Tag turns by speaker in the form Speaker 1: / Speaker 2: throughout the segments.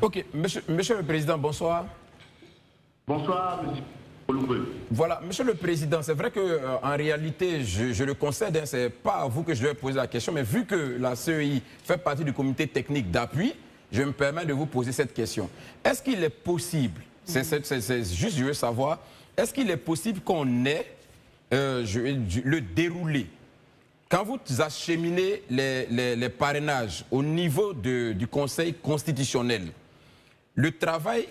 Speaker 1: Ok, monsieur le Président, bonsoir.
Speaker 2: Bonsoir, monsieur.
Speaker 1: Voilà, monsieur le Président, c'est vrai qu'en réalité, je le concède, hein, ce n'est pas à vous que je vais poser la question, mais vu que la CEI fait partie du comité technique d'appui, je me permets de vous poser cette question. Est-ce qu'il est possible, c'est juste je veux savoir, est-ce qu'il est possible qu'on ait le déroulé? Quand vous acheminez les parrainages au niveau du Conseil constitutionnel, le travail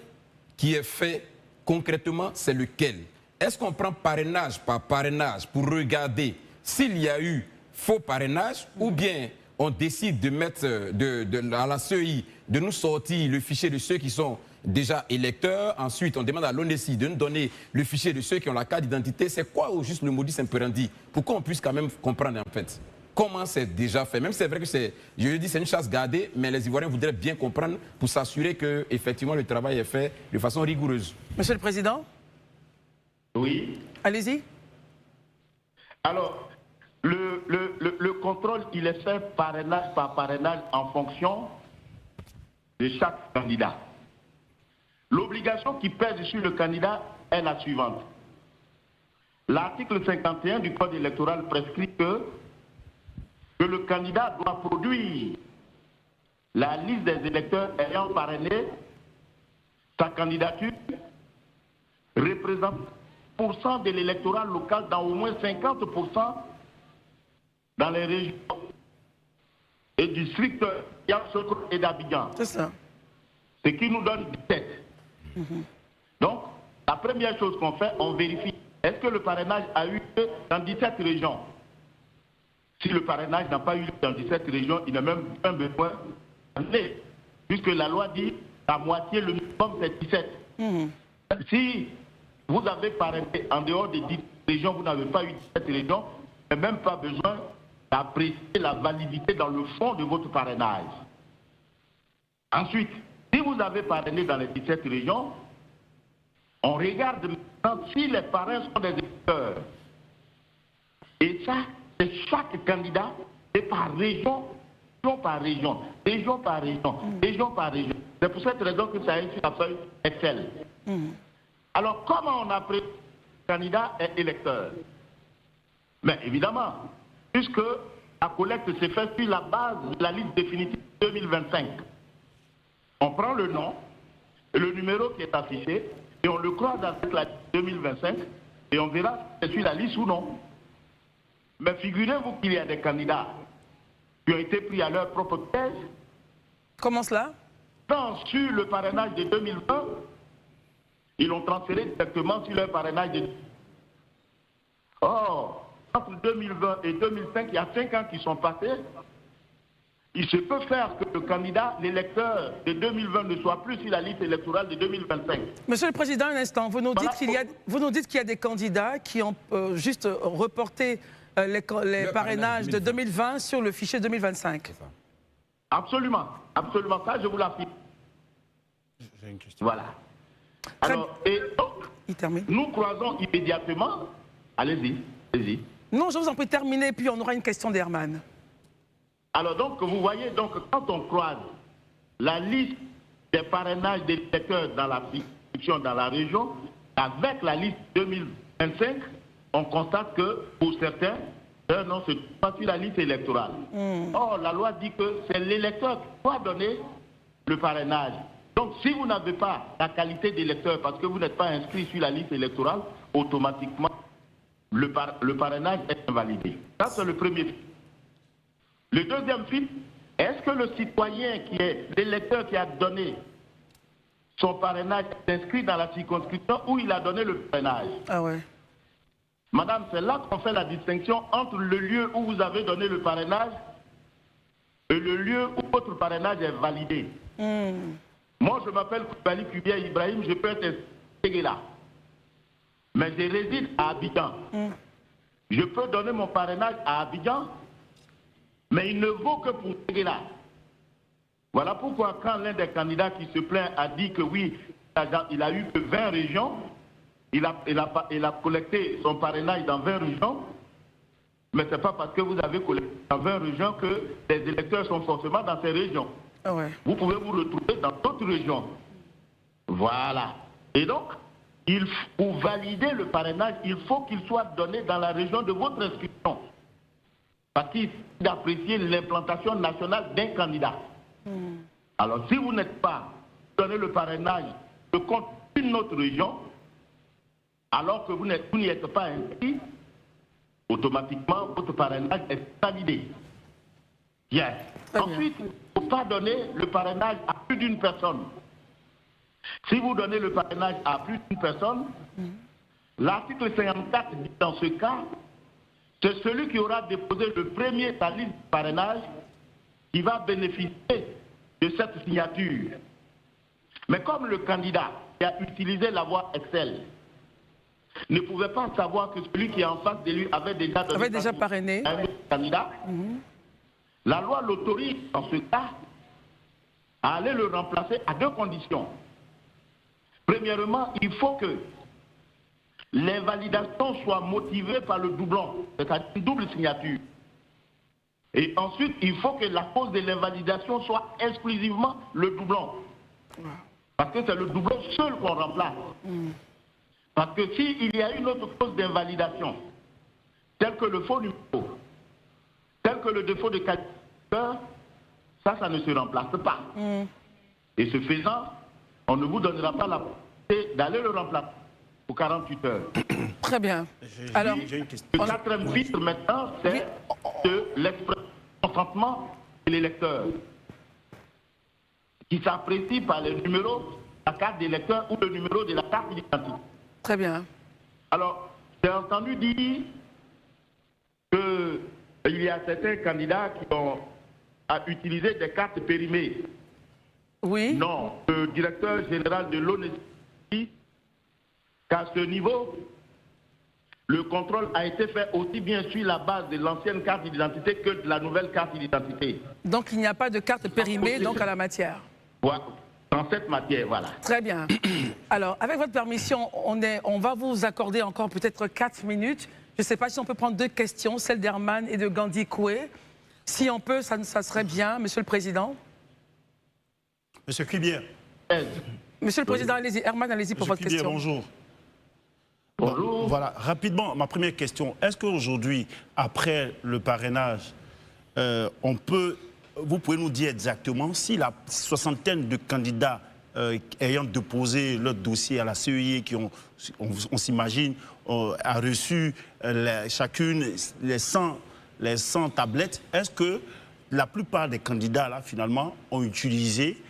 Speaker 1: qui est fait concrètement, c'est lequel? Est-ce qu'on prend parrainage par parrainage pour regarder s'il y a eu faux parrainage ou bien on décide de mettre à la CEI de nous sortir le fichier de ceux qui sont déjà électeurs, ensuite on demande à l'ONESI de nous donner le fichier de ceux qui ont la carte d'identité. C'est quoi au juste le modus operandi pour qu'on puisse quand même comprendre en fait comment c'est déjà fait? Même si c'est vrai que c'est une chasse gardée, mais les Ivoiriens voudraient bien comprendre pour s'assurer que effectivement le travail est fait de façon rigoureuse.
Speaker 3: Monsieur le Président?
Speaker 2: Oui.
Speaker 3: Allez-y.
Speaker 2: Alors, le contrôle, il est fait parrainage par parrainage en fonction de chaque candidat. L'obligation qui pèse sur le candidat est la suivante. L'article 51 du Code électoral prescrit que le candidat doit produire la liste des électeurs ayant parrainé sa candidature représente % de l'électorat local dans au moins 50% dans les régions et districts Yamoussoukro et d'Abidjan.
Speaker 3: C'est ça.
Speaker 2: Ce qui nous donne 17. Donc, la première chose qu'on fait, on vérifie est-ce que le parrainage a eu lieu dans 17 régions. Si le parrainage n'a pas eu lieu dans 17 régions, il n'a même pas besoin d'année, puisque la loi dit la moitié, le minimum, c'est 17. Si vous avez parrainé en dehors des 10 régions, vous n'avez pas eu 17 régions, il n'y a même pas besoin d'apprécier la validité dans le fond de votre parrainage. Ensuite, si vous avez parrainé dans les 17 régions, on regarde maintenant si les parrains sont des électeurs. Et ça, c'est chaque candidat et par région, région par région, région par région, région par région. C'est pour cette raison que ça est sur la feuille Excel. Alors, comment on apprécie le candidat est électeur? Mais évidemment, puisque la collecte s'est faite sur la base de la liste définitive 2025. On prend le nom et le numéro qui est affiché et on le croise avec la liste 2025 et on verra si c'est sur la liste ou non. Mais figurez-vous qu'il y a des candidats qui ont été pris à leur propre piège.
Speaker 3: Comment cela?
Speaker 2: Sur le parrainage de 2020, ils l'ont transféré directement sur leur parrainage de... Or, entre 2020 et 2005, il y a 5 ans qui sont passés. Il se peut faire que le candidat, l'électeur de 2020 ne soit plus sur la liste électorale de 2025.
Speaker 3: Monsieur le Président, un instant, vous nous dites qu'il y a des candidats qui ont juste reporté les parrainages de 2020 sur le fichier 2025.
Speaker 2: Absolument, absolument, ça je vous l'affirme.
Speaker 4: J'ai une question.
Speaker 2: Voilà. Alors, et donc, nous croisons immédiatement. Allez-y, allez-y.
Speaker 3: Non, je vous en prie, terminer, puis on aura une question d'Herman.
Speaker 2: Alors donc, vous voyez, donc, quand on croise la liste des parrainages des électeurs dans la circonscription, dans la région, avec la liste 2025, on constate que, pour certains, leur nom se trouve pas sur la liste électorale. Or, la loi dit que c'est l'électeur qui doit donner le parrainage. Donc, si vous n'avez pas la qualité d'électeur, parce que vous n'êtes pas inscrit sur la liste électorale, automatiquement, le parrainage est invalidé. Ça, c'est le premier filtre. Le deuxième filtre, est-ce que le citoyen qui est l'électeur qui a donné son parrainage est inscrit dans la circonscription où il a donné le parrainage?
Speaker 3: Ah ouais.
Speaker 2: Madame, c'est là qu'on fait la distinction entre le lieu où vous avez donné le parrainage et le lieu où votre parrainage est validé. Moi, je m'appelle Koulibaly Kubia Ibrahim, je peux être là. Mais je réside à Abidjan. Je peux donner mon parrainage à Abidjan, mais il ne vaut que pour Séguéla. Voilà pourquoi quand l'un des candidats qui se plaint a dit que oui, il a eu que 20 régions, il a collecté son parrainage dans 20 régions, mais ce n'est pas parce que vous avez collecté dans 20 régions que les électeurs sont forcément dans ces régions.
Speaker 3: Ouais.
Speaker 2: vous pouvez vous retrouver dans d'autres régions. Voilà. Et donc, pour valider le parrainage, il faut qu'il soit donné dans la région de votre inscription. Parce qu'il faut d'apprécier l'implantation nationale d'un candidat. Alors, si vous n'êtes pas donné le parrainage de compte d'une autre région, alors que vous n'y êtes pas inscrit, automatiquement, votre parrainage est validé. Yes. Ensuite, il ne faut pas donner le parrainage à plus d'une personne. Si vous donnez le parrainage à plus d'une personne, l'article 54 dit dans ce cas, c'est celui qui aura déposé le premier sa liste de parrainage qui va bénéficier de cette signature. Mais comme le candidat qui a utilisé la voie Excel ne pouvait pas savoir que celui qui est en face de lui avait déjà
Speaker 3: parrainé
Speaker 2: un autre candidat, la loi l'autorise dans ce cas à aller le remplacer à deux conditions. Premièrement, il faut que l'invalidation soit motivée par le doublon, c'est-à-dire une double signature. Et ensuite, il faut que la cause de l'invalidation soit exclusivement le doublon. Parce que c'est le doublon seul qu'on remplace. Parce que s'il y a une autre cause d'invalidation, telle que le faux numéro, tel que le défaut de qualité, ça ne se remplace pas. Et ce faisant, on ne vous donnera pas la possibilité d'aller le remplacer pour 48 heures.
Speaker 3: Très bien. Alors,
Speaker 2: j'ai une question. Le quatrième filtre maintenant, c'est de l'expression consentement de l'électeur, qui s'apprécie par le numéro de la carte d'électeur ou le numéro de la carte d'identité.
Speaker 3: Très bien.
Speaker 2: Alors, j'ai entendu dire qu'il y a certains candidats qui ont utilisé des cartes périmées.
Speaker 3: Oui.
Speaker 2: Non, le directeur général de l'ONU dit qu'à ce niveau, le contrôle a été fait aussi bien sur la base de l'ancienne carte d'identité que de la nouvelle carte d'identité.
Speaker 3: Donc il n'y a pas de carte périmée donc à la matière.
Speaker 2: Voilà. Dans cette matière, voilà.
Speaker 3: Très bien. Alors, avec votre permission, on va vous accorder encore peut-être 4 minutes. Je ne sais pas si on peut prendre 2 questions, celle d'Herman et de Gandhi Koué. Si on peut, ça serait bien, Monsieur le Président.
Speaker 4: Monsieur Cubier.
Speaker 3: Monsieur le Président, allez-y. Herman, allez-y pour votre question.
Speaker 4: Bonjour.
Speaker 2: Bonjour.
Speaker 4: Voilà, rapidement, ma première question. Est-ce qu'aujourd'hui, après le parrainage, vous pouvez nous dire exactement si la soixantaine de candidats ayant déposé leur dossier à la CEI, qui on s'imagine, a reçu chacune les 100 tablettes, est-ce que la plupart des candidats, là, finalement, ont utilisé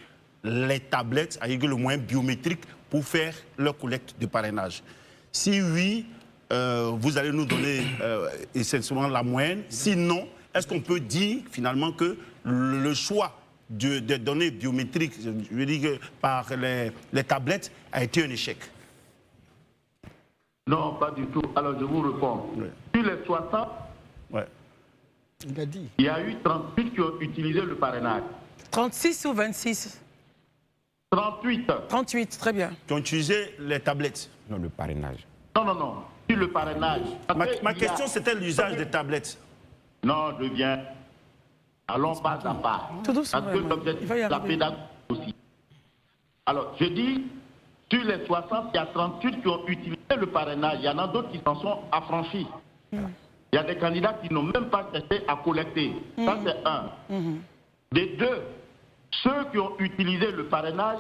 Speaker 4: les tablettes avec le moyen biométrique pour faire leur collecte de parrainage? Si oui, vous allez nous donner essentiellement la moyenne. Sinon, est-ce qu'on peut dire finalement que le choix des données biométriques, je veux dire par les tablettes, a été un échec?
Speaker 2: Non, pas du tout. Alors je vous réponds.
Speaker 4: Ouais.
Speaker 2: Sur les 60,
Speaker 4: Ouais.
Speaker 2: il y a eu 38 qui ont utilisé le parrainage.
Speaker 3: 36 ou 26?
Speaker 2: 38.
Speaker 3: 38, très bien.
Speaker 4: Qui ont utilisé les tablettes.
Speaker 1: Non, le parrainage.
Speaker 2: Non. Sur le parrainage.
Speaker 4: Ma question, c'était l'usage des tablettes.
Speaker 2: Non, je viens. Allons pas à pas.
Speaker 3: Tout doucement,
Speaker 2: Parce que
Speaker 3: Herman.
Speaker 2: l'objectif,
Speaker 3: Il va y
Speaker 2: la
Speaker 3: arriver.
Speaker 2: pédagogie aussi. Alors, je dis, sur les 60, il y a 38 qui ont utilisé le parrainage. Il y en a d'autres qui s'en sont affranchis. Il y a des candidats qui n'ont même pas cherché à collecter. Ça, c'est un. Des deux, ceux qui ont utilisé le parrainage,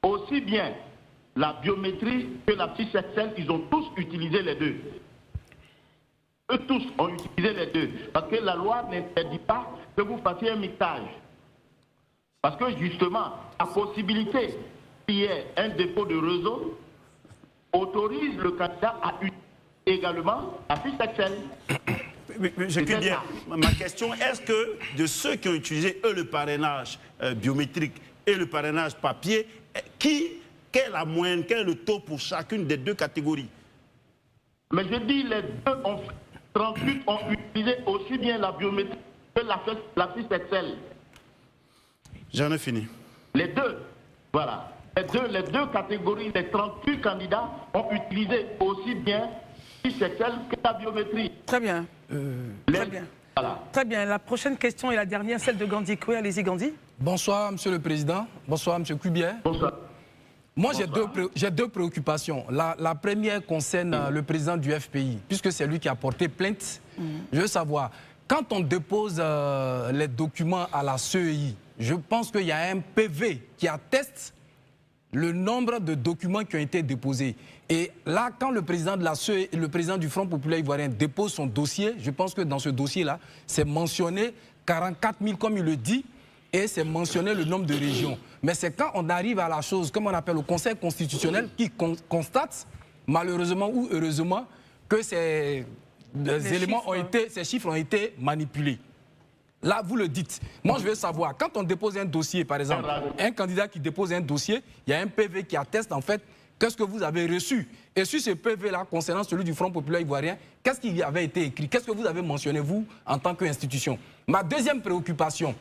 Speaker 2: aussi bien la biométrie que la fiche Excel, ils ont tous utilisé les deux. Eux tous ont utilisé les deux. Parce que la loi n'interdit pas que vous fassiez un mixage. Parce que justement, la possibilité qu'il y ait un dépôt de réseau autorise le candidat à utiliser également la fiche Excel.
Speaker 4: Je puis bien. Ma question, est-ce que de ceux qui ont utilisé, eux, le parrainage biométrique et le parrainage papier, quelle est la moyenne, quel est le taux pour chacune des deux catégories?
Speaker 2: Mais je dis, les deux ont fait, 38 ont utilisé aussi bien la biométrie que la fiche Excel.
Speaker 4: J'en ai fini.
Speaker 2: Les deux, voilà. Les deux catégories, les 38 candidats ont utilisé aussi bien la fiche Excel que la biométrie.
Speaker 3: Très bien. Très bien.
Speaker 2: Voilà.
Speaker 3: Très bien. La prochaine question est la dernière, celle de Gandhi Koué. Allez-y, Gandhi.
Speaker 5: Bonsoir, Monsieur le Président. Bonsoir, Monsieur Kubier.
Speaker 2: Bonsoir.
Speaker 5: Moi, j'ai deux préoccupations. La première concerne le président du FPI, puisque c'est lui qui a porté plainte. Je veux savoir, quand on dépose les documents à la CEI, je pense qu'il y a un PV qui atteste le nombre de documents qui ont été déposés. Et là, quand le président de la CEI et le président du Front populaire ivoirien déposent son dossier, je pense que dans ce dossier-là, c'est mentionné 44 000, comme il le dit, et c'est mentionné le nombre de régions. Mais c'est quand on arrive à la chose, comme on appelle au Conseil constitutionnel, qui constate, malheureusement ou heureusement, que ces chiffres ont été manipulés. Là, vous le dites. Moi, je veux savoir, quand on dépose un dossier, par exemple, un candidat qui dépose un dossier, il y a un PV qui atteste, en fait, qu'est-ce que vous avez reçu. Et sur ce PV-là, concernant celui du Front populaire ivoirien, qu'est-ce qui avait été écrit? Qu'est-ce que vous avez mentionné, vous, en tant qu'institution? Ma deuxième préoccupation,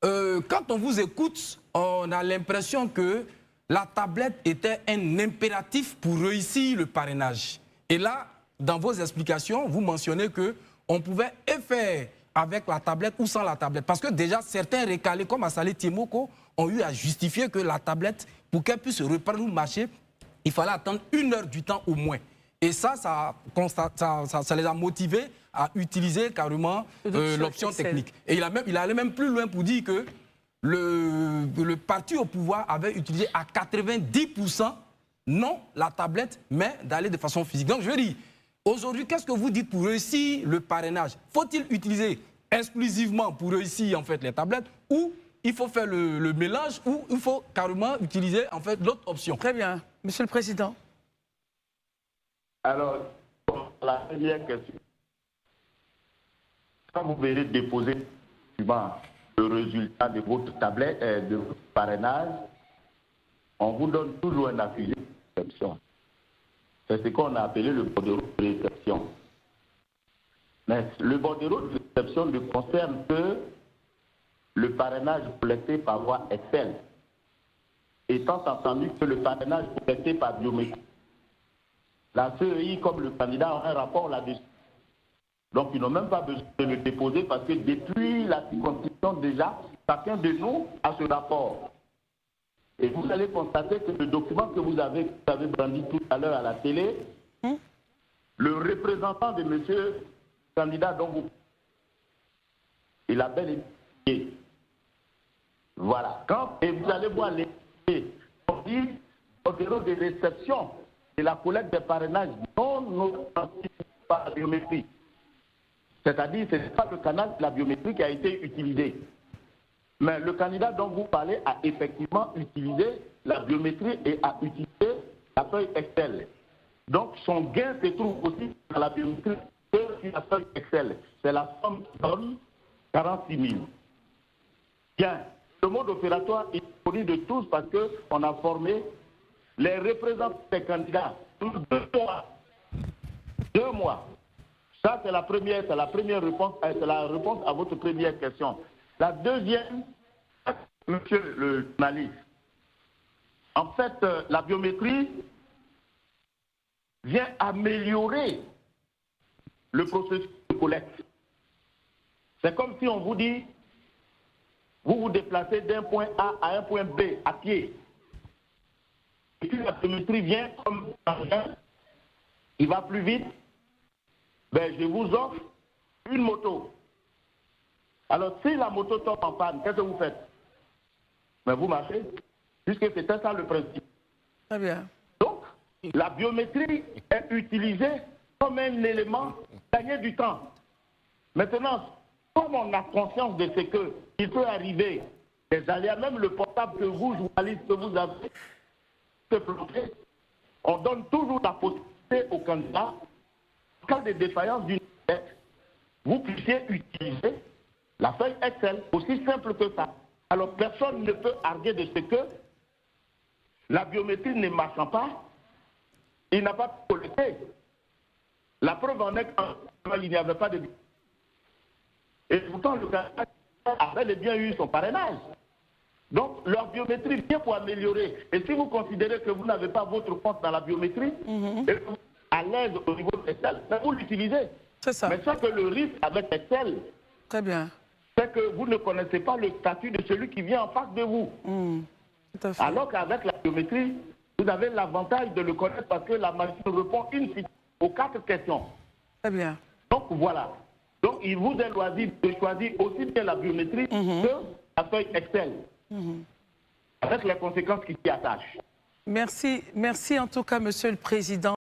Speaker 5: quand on vous écoute, on a l'impression que la tablette était un impératif pour réussir le parrainage. Et là, dans vos explications, vous mentionnez qu'on pouvait faire avec la tablette ou sans la tablette. Parce que déjà, certains recalés, comme Assalé Tiemoko, ont eu à justifier que la tablette, pour qu'elle puisse reprendre le marché, il fallait attendre 1 heure du temps au moins. Et ça les a motivés à utiliser carrément l'option technique. Et il allait même plus loin pour dire que le parti au pouvoir avait utilisé à 90% non la tablette, mais d'aller de façon physique. Donc je veux dire, aujourd'hui, qu'est-ce que vous dites pour réussir le parrainage? Faut-il utiliser exclusivement pour réussir en fait les tablettes, ou il faut faire le mélange, ou il faut carrément utiliser en fait l'autre option?
Speaker 3: Très bien. Monsieur le Président.
Speaker 2: Alors, la première question. Quand vous verrez déposer le résultat de votre tablette, de votre parrainage, on vous donne toujours un accusé de réception. C'est ce qu'on a appelé le bordereau de réception. Mais le bordereau de réception ne concerne que le parrainage collecté par voie Excel. Étant entendu que le parrainage collecté par biométrie, la CEI, comme le candidat, a un rapport là-dessus. Donc, ils n'ont même pas besoin de le déposer parce que depuis la circonscription, déjà, chacun de nous a ce rapport. Et vous allez constater que le document que vous avez brandi tout à l'heure à la télé, le représentant de monsieur candidat dont vous... Il a bel et bien. Voilà. Et vous allez voir les... On dit au bureau de réception de la collecte des parrainages non par la biométrie. C'est-à-dire que ce n'est pas le canal de la biométrie qui a été utilisé. Mais le candidat dont vous parlez a effectivement utilisé la biométrie et a utilisé la feuille Excel. Donc son gain se trouve aussi dans la biométrie et sur la feuille Excel. C'est la somme qui donne 46 000. Bien, le mode opératoire est connu de tous parce qu'on a formé les représentants des candidats tous 2 mois. 2 mois. Ça, c'est la première réponse, c'est la réponse à votre première question. La deuxième, monsieur le journaliste, en fait, la biométrie vient améliorer le processus de collecte. C'est comme si on vous dit, vous vous déplacez d'un point A à un point B à pied. Et puis la biométrie vient comme un, il va plus vite. Ben, je vous offre une moto. Alors, si la moto tombe en panne, qu'est-ce que vous faites? Ben, vous marchez, puisque c'était ça le principe.
Speaker 3: Très bien.
Speaker 2: Donc, la biométrie est utilisée comme un élément gagner du temps. Maintenant, comme on a conscience de ce qu'il peut arriver, des aléas, même le portable que vous, journaliste, que vous avez, se planter, on donne toujours la possibilité aux candidats, en cas de défaillance d'une tête, vous puissiez utiliser la feuille Excel, aussi simple que ça. Alors personne ne peut arguer de ce que la biométrie ne marchant pas, il n'a pas collecté. La preuve en est qu'il n'y avait pas de... Et pourtant, le candidat avait bien eu son parrainage. Donc, leur biométrie vient pour améliorer. Et si vous considérez que vous n'avez pas votre compte dans la biométrie, et que vous êtes à l'aise au niveau de Excel, vous l'utilisez.
Speaker 3: C'est ça.
Speaker 2: Mais ça que le risque avec Excel,
Speaker 3: très bien,
Speaker 2: c'est que vous ne connaissez pas le statut de celui qui vient en face de vous.
Speaker 3: Tout à fait.
Speaker 2: Alors qu'avec la biométrie, vous avez l'avantage de le connaître parce que la machine répond une fille aux 4 questions.
Speaker 3: Très bien.
Speaker 2: Donc voilà. Donc il vous est loisir de choisir aussi bien la biométrie que la feuille Excel. Avec les conséquences qui s'y attachent.
Speaker 3: Merci en tout cas, Monsieur le Président.